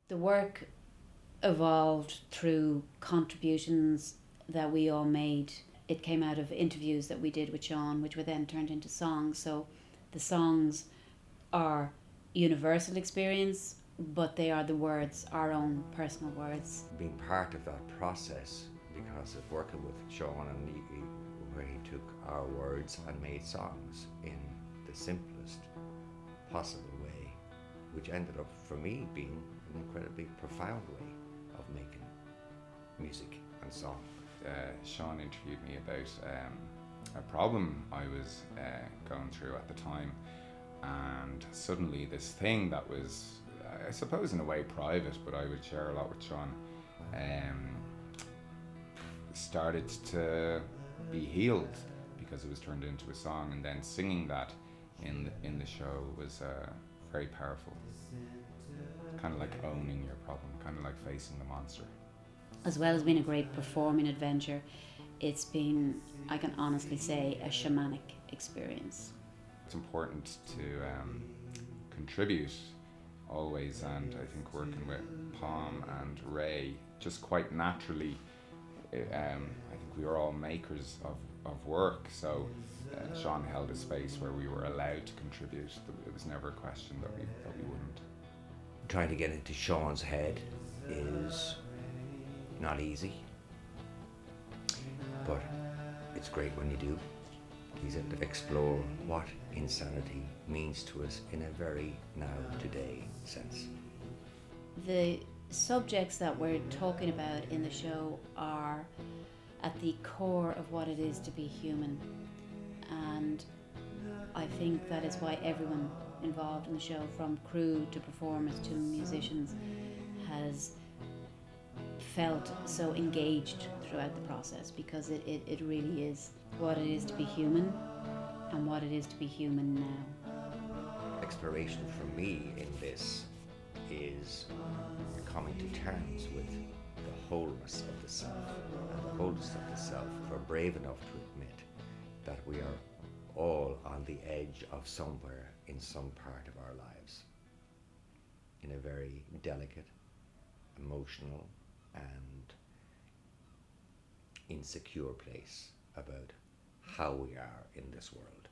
The work evolved through contributions that we all made. It came out of interviews that we did with Sean, which were then turned into songs. So the songs are universal experience, but they are the words, our own personal words. Being part of that process, because of working with Sean, and where he took our words and made songs in the simplest possible way, which ended up for me being an incredibly profound way of making music and song. Sean interviewed me about a problem I was going through at the time, and suddenly this thing that was, I suppose in a way private, but I would share a lot with Sean, started to be healed because it was turned into a song, and then singing that in the show was very powerful. Kind of like owning your problem, kind of like facing the monster. As well as being a great performing adventure, it's been, I can honestly say, a shamanic experience. It's important to contribute always, and I think working with Palm and Ray, just quite naturally, I think we were all makers of work, so Sean held a space where we were allowed to contribute. It was never a question that we wouldn't. Trying to get into Sean's head is not easy, but it's great when you do. He's able to explore what insanity means to us in a very now, today sense. The subjects that we're talking about in the show are at the core of what it is to be human, and I think that is why everyone involved in the show, from crew to performers to musicians, has felt so engaged throughout the process, because it really is what it is to be human and what it is to be human now. Exploration for me in this is coming to terms with the wholeness of the self, and the wholeness of the self, if we're brave enough to admit that we are all on the edge of somewhere in some part of our lives, in a very delicate, emotional and insecure place about how we are in this world.